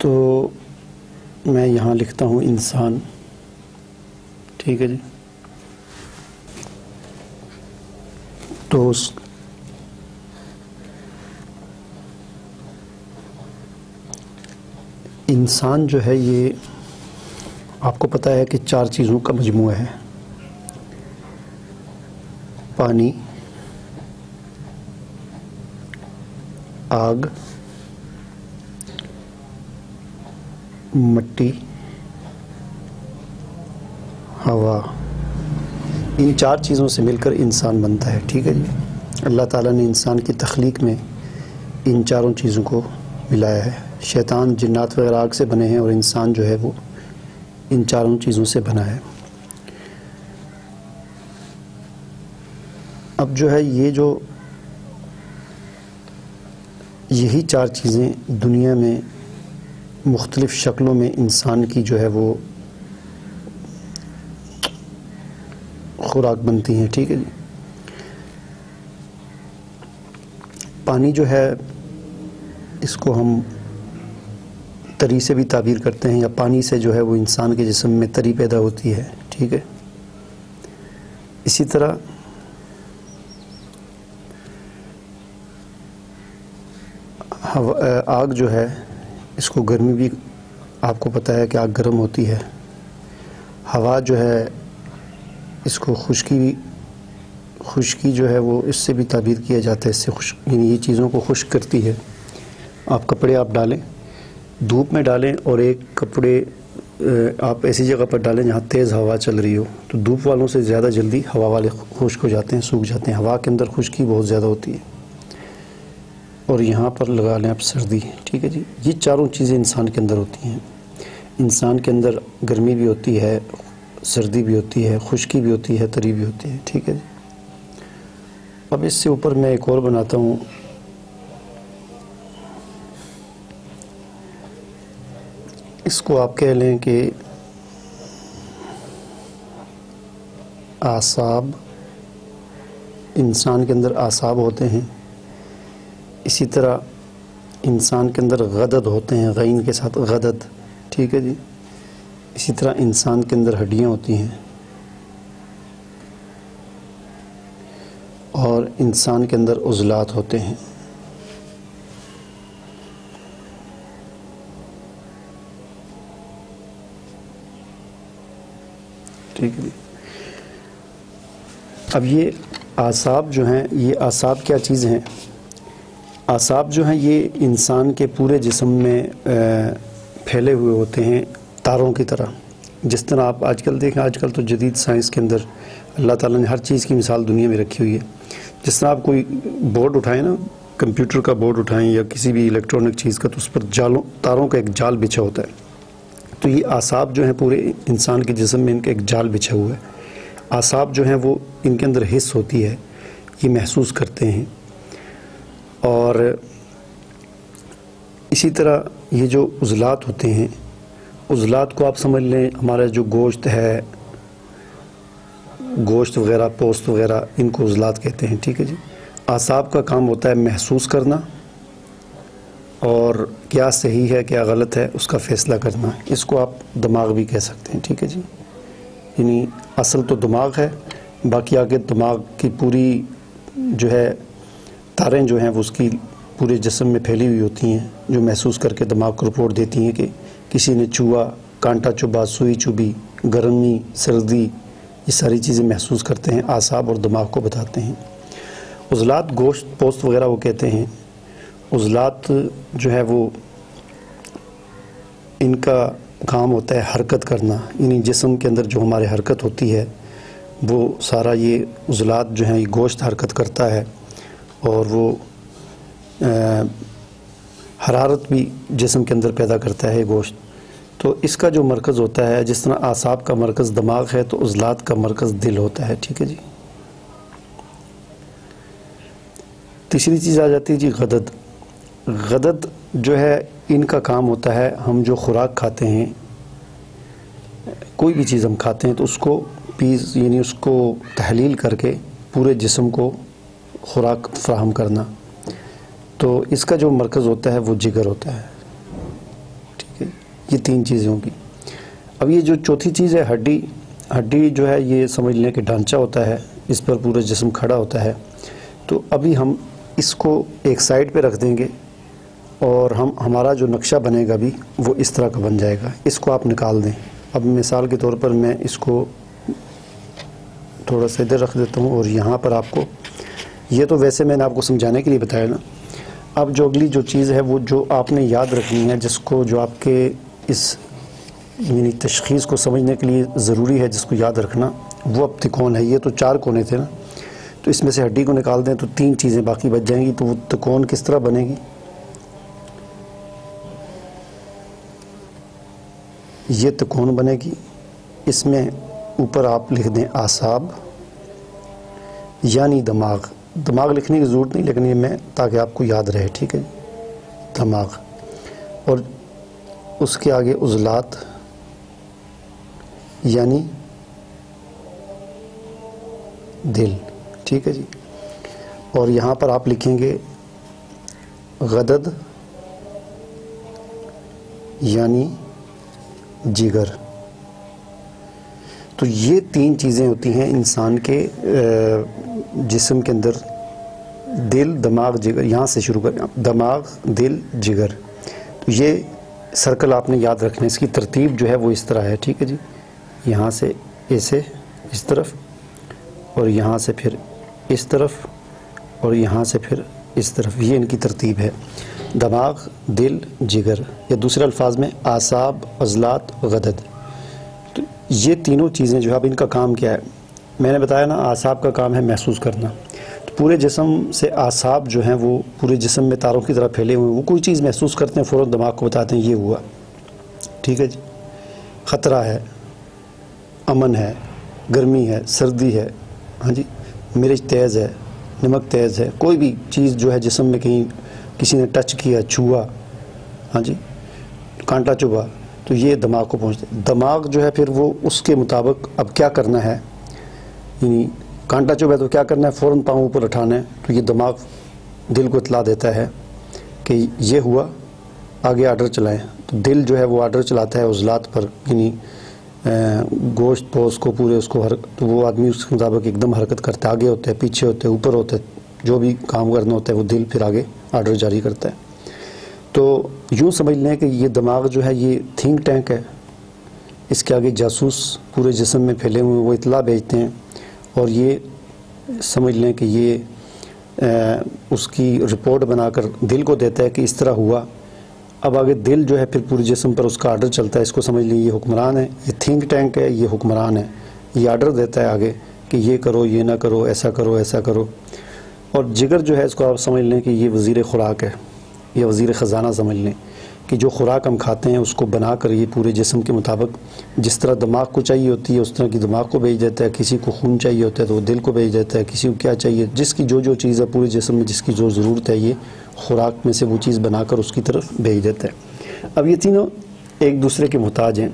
تو میں یہاں لکھتا ہوں انسان، ٹھیک ہے جی. تو انسان جو ہے یہ آپ کو پتہ ہے کہ 4 چیزوں کا مجموعہ ہے: پانی، آگ، مٹی، ہوا. ان 4 چیزوں سے مل کر انسان بنتا ہے، ٹھیک ہے جی. اللہ تعالیٰ نے انسان کی تخلیق میں ان 4 چیزوں کو ملایا ہے. شیطان، جنات وغیرہ آگ سے بنے ہیں، اور انسان جو ہے وہ ان 4 چیزوں سے بنا ہے. اب جو ہے یہی 4 چیزیں دنیا میں مختلف شکلوں میں انسان کی جو ہے وہ خوراک بنتی ہیں، ٹھیک ہے جی. پانی جو ہے اس کو ہم تری سے بھی تعبیر کرتے ہیں، یا پانی سے جو ہے وہ انسان کے جسم میں تری پیدا ہوتی ہے، ٹھیک ہے. اسی طرح آگ جو ہے اس کو گرمی بھی آپ کو پتہ ہے کہ آگ گرم ہوتی ہے. ہوا جو ہے اس کو خشکی جو ہے وہ اس سے بھی تعبیر کیا جاتا ہے، اس سے یعنی یہ چیزوں کو خشک کرتی ہے. آپ کپڑے ڈالیں، دھوپ میں ڈالیں، اور ایک کپڑے آپ ایسی جگہ پر ڈالیں جہاں تیز ہوا چل رہی ہو، تو دھوپ والوں سے زیادہ جلدی ہوا والے خشک ہو جاتے ہیں، سوکھ جاتے ہیں. ہوا کے اندر خشکی بہت زیادہ ہوتی ہے. اور یہاں پر لگا لیں آپ سردی، ٹھیک ہے جی. یہ 4 چیزیں انسان کے اندر ہوتی ہیں. انسان کے اندر گرمی بھی ہوتی ہے، سردی بھی ہوتی ہے، خشکی بھی ہوتی ہے، تری بھی ہوتی ہے، ٹھیک ہے جی. اب اس سے اوپر میں ایک اور بناتا ہوں. اس کو آپ کہہ لیں کہ اعصاب. انسان کے اندر اعصاب ہوتے ہیں. اسی طرح انسان کے اندر غدد ہوتے ہیں، غین کے ساتھ غدد، ٹھیک ہے جی. اسی طرح انسان کے اندر ہڈیاں ہوتی ہیں، اور انسان کے اندر عضلات ہوتے ہیں. ٹھیک ہے جی. اب یہ اعصاب جو ہیں، یہ اعصاب کیا چیز ہیں؟ اعصاب جو ہیں یہ انسان کے پورے جسم میں پھیلے ہوئے ہوتے ہیں تاروں کی طرح. جس طرح آپ آج کل دیکھیں، آج کل تو جدید سائنس کے اندر اللہ تعالیٰ نے ہر چیز کی مثال دنیا میں رکھی ہوئی ہے. جس طرح آپ کوئی بورڈ اٹھائیں نا، کمپیوٹر کا بورڈ اٹھائیں یا کسی بھی الیکٹرانک چیز کا، تو اس پر تاروں کا ایک جال بچھا ہوتا ہے. تو یہ اعصاب جو ہیں پورے انسان کے جسم میں ان کا ایک جال بچھا ہوا ہے. اعصاب جو ہیں وہ ان کے اندر حس ہوتی ہے، یہ محسوس کرتے ہیں. اور اسی طرح یہ جو عضلات ہوتے ہیں، عضلات کو آپ سمجھ لیں ہمارا جو گوشت ہے، گوشت وغیرہ، پوست وغیرہ، ان کو عضلات کہتے ہیں، ٹھیک ہے جی. اعصاب کا کام ہوتا ہے محسوس کرنا، اور کیا صحیح ہے کیا غلط ہے اس کا فیصلہ کرنا. اس کو آپ دماغ بھی کہہ سکتے ہیں، ٹھیک ہے جی. یعنی اصل تو دماغ ہے، باقی آگے دماغ کی پوری جو ہے تاریں جو ہیں وہ اس کی پورے جسم میں پھیلی ہوئی ہوتی ہیں، جو محسوس کر کے دماغ کو رپورٹ دیتی ہیں کہ کسی نے چوہا، کانٹا چبھا، سوئی چبھی، گرمی، سردی، یہ ساری چیزیں محسوس کرتے ہیں. اعصاب اور دماغ کو بتاتے ہیں. عضلات گوشت، پوست وغیرہ وہ کہتے ہیں. عضلات جو ہے وہ ان کا کام ہوتا ہے حرکت کرنا، یعنی جسم کے اندر جو ہمارے حرکت ہوتی ہے وہ سارا یہ عضلات جو ہیں یہ گوشت حرکت کرتا ہے، اور وہ حرارت بھی جسم کے اندر پیدا کرتا ہے گوشت. تو اس کا جو مرکز ہوتا ہے، جس طرح اعصاب کا مرکز دماغ ہے تو عضلات کا مرکز دل ہوتا ہے، ٹھیک ہے جی. تیسری چیز آ جاتی ہے جی غدد. غدد جو ہے ان کا کام ہوتا ہے، ہم جو خوراک کھاتے ہیں، کوئی بھی چیز ہم کھاتے ہیں تو اس کو یعنی اس کو تحلیل کر کے پورے جسم کو خوراک فراہم کرنا. تو اس کا جو مرکز ہوتا ہے وہ جگر ہوتا ہے، ٹھیک یہ 3 چیزیں ہوں گی۔ اب یہ جو چوتھی چیز ہے ہڈی جو ہے یہ سمجھ لیں کہ ڈھانچہ ہوتا ہے، اس پر پورا جسم کھڑا ہوتا ہے۔ تو ابھی ہم اس کو ایک سائڈ پہ رکھ دیں گے اور ہمارا جو نقشہ بنے گا بھی وہ اس طرح کا بن جائے گا۔ اس کو آپ نکال دیں۔ اب مثال کے طور پر میں اس کو تھوڑا سا ادھر رکھ دیتا ہوں اور یہاں پر آپ کو، یہ تو ویسے میں نے آپ کو سمجھانے کے لیے بتایا نا۔ اب جو اگلی جو چیز ہے وہ جو آپ نے یاد رکھنی ہے، جس کو جو آپ کے اس یعنی تشخیص کو سمجھنے کے لیے ضروری ہے، جس کو یاد رکھنا، وہ اب تکون ہے۔ یہ تو 4 کونے تھے نا، تو اس میں سے ہڈی کو نکال دیں تو 3 چیزیں باقی بچ جائیں گی۔ تو وہ تکون کس طرح بنے گی؟ یہ تکون بنے گی۔ اس میں اوپر آپ لکھ دیں اعصاب یعنی دماغ لکھنے کی ضرورت نہیں، لیکن یہ میں تاکہ آپ کو یاد رہے، ٹھیک ہے جی، دماغ۔ اور اس کے آگے عضلات یعنی دل، ٹھیک ہے جی۔ اور یہاں پر آپ لکھیں گے غدد یعنی جگر۔ تو یہ 3 چیزیں ہوتی ہیں انسان کے جسم کے اندر، دل، دماغ، جگر۔ یہاں سے شروع کریں، دماغ، دل، جگر۔ تو یہ سرکل آپ نے یاد رکھنا ہے۔ اس کی ترتیب جو ہے وہ اس طرح ہے، ٹھیک ہے جی۔ یہاں سے ایسے اس طرف، اور یہاں سے پھر اس طرف، اور یہاں سے پھر اس طرف۔ یہ ان کی ترتیب ہے، دماغ، دل، جگر، یا دوسرے الفاظ میں اعصاب، عضلات، غدد۔ تو یہ تینوں چیزیں جو ہے، اب ان کا کام کیا ہے؟ میں نے بتایا نا، اعصاب کا کام ہے محسوس کرنا۔ تو پورے جسم سے اعصاب جو ہیں وہ پورے جسم میں تاروں کی طرح پھیلے ہوئے ہیں۔ وہ کوئی چیز محسوس کرتے ہیں، فوراً دماغ کو بتاتے ہیں یہ ہوا، ٹھیک ہے جی۔ خطرہ ہے، امن ہے، گرمی ہے، سردی ہے، ہاں جی، مرچ تیز ہے، نمک تیز ہے، کوئی بھی چیز جو ہے جسم میں کہیں کسی نے ٹچ کیا، چھوا، ہاں جی، کانٹا چبھا، تو یہ دماغ کو پہنچتا ہے۔ دماغ جو ہے پھر وہ اس کے مطابق اب کیا کرنا ہے، یعنی کانٹا چبھا تو کیا کرنا ہے، فوراً پاؤں اوپر اٹھانا ہے۔ تو یہ دماغ دل کو اطلاع دیتا ہے کہ یہ ہوا، آگے آرڈر چلائیں۔ تو دل جو ہے وہ آرڈر چلاتا ہے عضلات پر، یعنی گوشت پوست کو پورے اس کو تو وہ آدمی اس کے مطابق ایک دم حرکت کرتا ہے، آگے ہوتا ہے، پیچھے ہوتا ہے، اوپر ہوتا ہے، جو بھی کام کرنا ہوتا ہے وہ دل پھر آگے آرڈر جاری کرتا ہے۔ تو یوں سمجھ لیں کہ یہ دماغ جو ہے یہ تھنک ٹینک ہے، اس کے آگے جاسوس پورے جسم میں پھیلے ہوئے وہ اطلاع بھیجتے ہیں، اور یہ سمجھ لیں کہ یہ اس کی رپورٹ بنا کر دل کو دیتا ہے کہ اس طرح ہوا۔ اب آگے دل جو ہے پھر پورے جسم پر اس کا آرڈر چلتا ہے۔ اس کو سمجھ لیں یہ حکمران ہے، یہ تھنک ٹینک ہے، یہ حکمران ہے، یہ آرڈر دیتا ہے آگے کہ یہ کرو، یہ نہ کرو، ایسا کرو، ایسا کرو۔ اور جگر جو ہے اس کو آپ سمجھ لیں کہ یہ وزیر خوراک ہے، یہ وزیر خزانہ سمجھ لیں کہ جو خوراک ہم کھاتے ہیں اس کو بنا کر یہ پورے جسم کے مطابق جس طرح دماغ کو چاہیے ہوتی ہے اس طرح کی دماغ کو بھیج دیتا ہے، کسی کو خون چاہیے ہوتا ہے تو وہ دل کو بھیج دیتا ہے، کسی کو کیا چاہیے، جس کی جو چیز ہے پورے جسم میں جس کی جو ضرورت ہے یہ خوراک میں سے وہ چیز بنا کر اس کی طرف بھیج دیتا ہے۔ اب یہ تینوں ایک دوسرے کے محتاج ہیں۔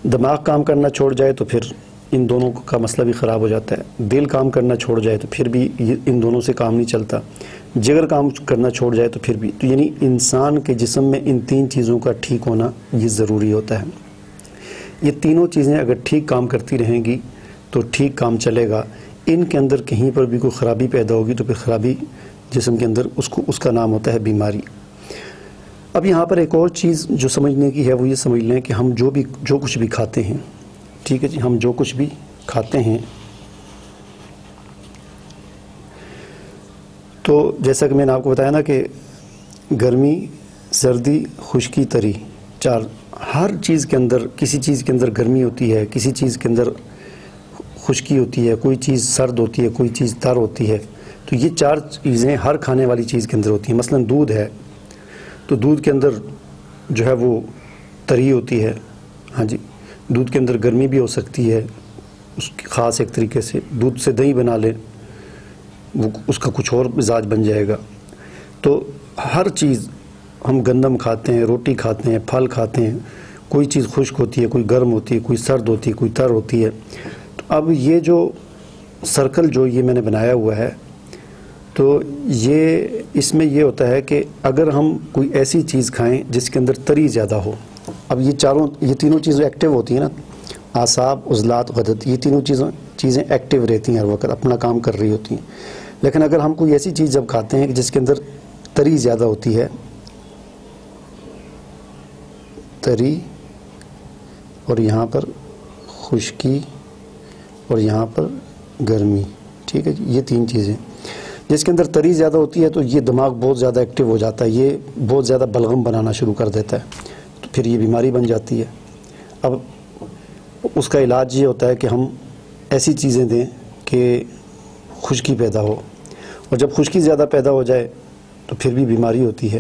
دماغ کام کرنا چھوڑ جائے تو پھر ان دونوں کا مسئلہ بھی خراب ہو جاتا ہے، دل کام کرنا چھوڑ جائے تو پھر بھی ان دونوں سے کام نہیں چلتا، جگر کام کرنا چھوڑ جائے تو پھر بھی۔ تو یعنی انسان کے جسم میں ان 3 چیزوں کا ٹھیک ہونا یہ ضروری ہوتا ہے۔ یہ تینوں چیزیں اگر ٹھیک کام کرتی رہیں گی تو ٹھیک کام چلے گا۔ ان کے اندر کہیں پر بھی کوئی خرابی پیدا ہوگی تو پھر خرابی جسم کے اندر اس کا نام ہوتا ہے بیماری۔ اب یہاں پر ایک اور چیز جو سمجھنے کی ہے وہ یہ سمجھ لیں کہ ہم جو کچھ بھی کھاتے ہیں، ٹھیک ہے جی، ہم جو کچھ بھی کھاتے ہیں تو جیسا کہ میں نے آپ کو بتایا نا کہ گرمی، سردی، خشکی، تری، 4 ہر چیز کے اندر، کسی چیز کے اندر گرمی ہوتی ہے، کسی چیز کے اندر خشکی ہوتی ہے، کوئی چیز سرد ہوتی ہے، کوئی چیز تر ہوتی ہے۔ تو یہ 4 چیزیں ہر کھانے والی چیز کے اندر ہوتی ہیں۔ مثلا دودھ ہے تو دودھ کے اندر جو ہے وہ تری ہوتی ہے، ہاں جی، دودھ کے اندر گرمی بھی ہو سکتی ہے اس کی خاص ایک طریقے سے۔ دودھ سے دہی بنا لیں، وہ اس کا کچھ اور مزاج بن جائے گا۔ تو ہر چیز، ہم گندم کھاتے ہیں، روٹی کھاتے ہیں، پھل کھاتے ہیں، کوئی چیز خشک ہوتی ہے، کوئی گرم ہوتی ہے، کوئی سرد ہوتی ہے، کوئی تر ہوتی ہے۔ تو اب یہ جو سرکل جو یہ میں نے بنایا ہوا ہے تو یہ اس میں یہ ہوتا ہے کہ اگر ہم کوئی ایسی چیز کھائیں جس کے اندر تری زیادہ ہو، اب یہ تینوں چیزیں ایکٹیو ہوتی ہیں نا، اعصاب، عضلات، غدد، یہ تینوں چیزیں ایکٹیو رہتی ہیں ہر وقت، اپنا کام کر رہی ہوتی ہیں. لیکن اگر ہم کوئی ایسی چیز جب کھاتے ہیں کہ جس کے اندر تری زیادہ ہوتی ہے، تری، اور یہاں پر خشکی، اور یہاں پر گرمی، ٹھیک ہے جی، یہ تین چیزیں، جس کے اندر تری زیادہ ہوتی ہے تو یہ دماغ بہت زیادہ ایکٹیو ہو جاتا ہے، یہ بہت زیادہ بلغم بنانا شروع کر دیتا ہے، تو پھر یہ بیماری بن جاتی ہے. اب اس کا علاج یہ ہوتا ہے کہ ہم ایسی چیزیں دیں کہ خشکی پیدا ہو، اور جب خشکی زیادہ پیدا ہو جائے تو پھر بھی بیماری ہوتی ہے.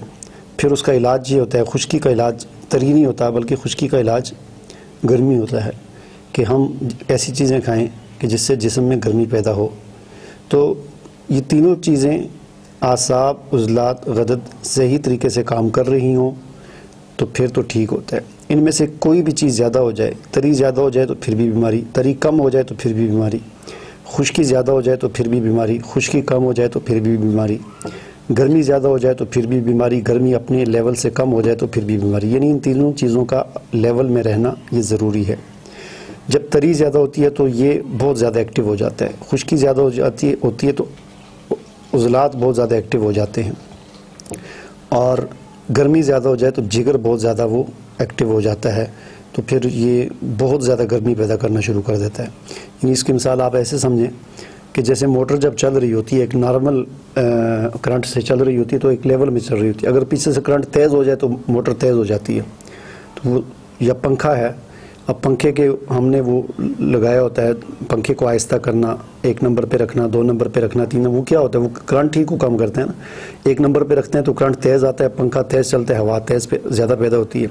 پھر اس کا علاج یہ ہوتا ہے، خشکی کا علاج تری نہیں ہوتا بلکہ خشکی کا علاج گرمی ہوتا ہے، کہ ہم ایسی چیزیں کھائیں کہ جس سے جسم میں گرمی پیدا ہو. تو یہ تینوں چیزیں اعصاب، عضلات، غدد صحیح طریقے سے کام کر رہی ہوں تو پھر تو ٹھیک ہوتا ہے. ان میں سے کوئی بھی چیز زیادہ ہو جائے، تری زیادہ ہو جائے تو پھر بھی بیماری، تری کم ہو جائے تو پھر بھی بیماری، خشکی زیادہ ہو جائے تو پھر بھی بیماری، خشکی کم ہو جائے تو پھر بھی بیماری، گرمی زیادہ ہو جائے تو پھر بھی بیماری، گرمی اپنے لیول سے کم ہو جائے تو پھر بھی بیماری. یعنی ان تینوں چیزوں کا لیول میں رہنا یہ ضروری ہے. جب تری زیادہ ہوتی ہے تو یہ بہت زیادہ ایکٹیو ہو جاتا ہے، خشکی زیادہ ہوتی ہے تو عضلات بہت زیادہ ایکٹیو ہو جاتے ہیں، اور گرمی زیادہ ہو جائے تو جگر بہت زیادہ وہ ایکٹیو ہو جاتا ہے، تو پھر یہ بہت زیادہ گرمی پیدا کرنا شروع کر دیتا ہے. یعنی اس کی مثال آپ ایسے سمجھیں کہ جیسے موٹر جب چل رہی ہوتی ہے، ایک نارمل کرنٹ سے چل رہی ہوتی ہے تو ایک لیول میں چل رہی ہوتی ہے، اگر پیچھے سے کرنٹ تیز ہو جائے تو موٹر تیز ہو جاتی ہے. تو وہ یا پنکھا ہے، اب پنکھے کے ہم نے وہ لگایا ہوتا ہے، پنکھے کو آہستہ کرنا، 1 نمبر پہ رکھنا، 2 نمبر پہ رکھنا، 3 نمبر، وہ کیا ہوتا ہے، وہ کرنٹ ہی کو کم کرتے ہیں نا. 1 نمبر پہ رکھتے ہیں تو کرنٹ تیز آتا ہے، پنکھا تیز چلتا ہے، ہوا تیز زیادہ پیدا ہوتی ہے.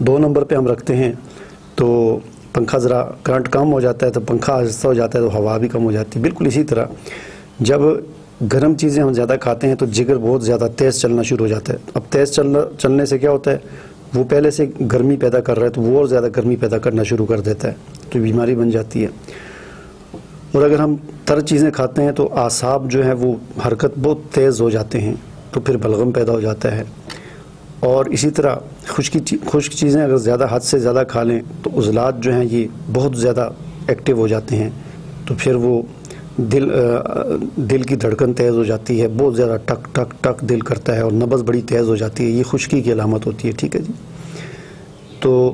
2 نمبر پہ ہم رکھتے ہیں تو پنکھا ذرا کرنٹ کم ہو جاتا ہے تو پنکھا آہستہ ہو جاتا ہے تو ہوا بھی کم ہو جاتی ہے. بالکل اسی طرح جب گرم چیزیں ہم زیادہ کھاتے ہیں تو جگر بہت زیادہ تیز چلنا شروع ہو جاتا ہے. اب تیز چلنے سے کیا ہوتا ہے، وہ پہلے سے گرمی پیدا کر رہا ہے تو وہ اور زیادہ گرمی پیدا کرنا شروع کر دیتا ہے، تو بیماری بن جاتی ہے. اور اگر ہم تر چیزیں کھاتے ہیں تو اعصاب جو ہیں وہ حرکت بہت تیز ہو جاتے ہیں، تو پھر بلغم پیدا ہو جاتا ہے. اور اسی طرح خشک چیزیں اگر زیادہ حد سے زیادہ کھا لیں تو عضلات جو ہیں یہ بہت زیادہ ایکٹیو ہو جاتے ہیں، تو پھر وہ دل کی دھڑکن تیز ہو جاتی ہے، بہت زیادہ ٹک ٹک ٹک دل کرتا ہے، اور نبض بڑی تیز ہو جاتی ہے. یہ خشکی کی علامت ہوتی ہے. ٹھیک ہے جی. تو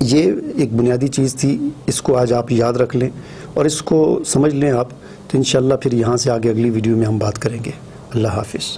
یہ ایک بنیادی چیز تھی، اس کو آج آپ یاد رکھ لیں اور اس کو سمجھ لیں آپ، تو انشاءاللہ پھر یہاں سے آگے اگلی ویڈیو میں ہم بات کریں گے. اللہ حافظ.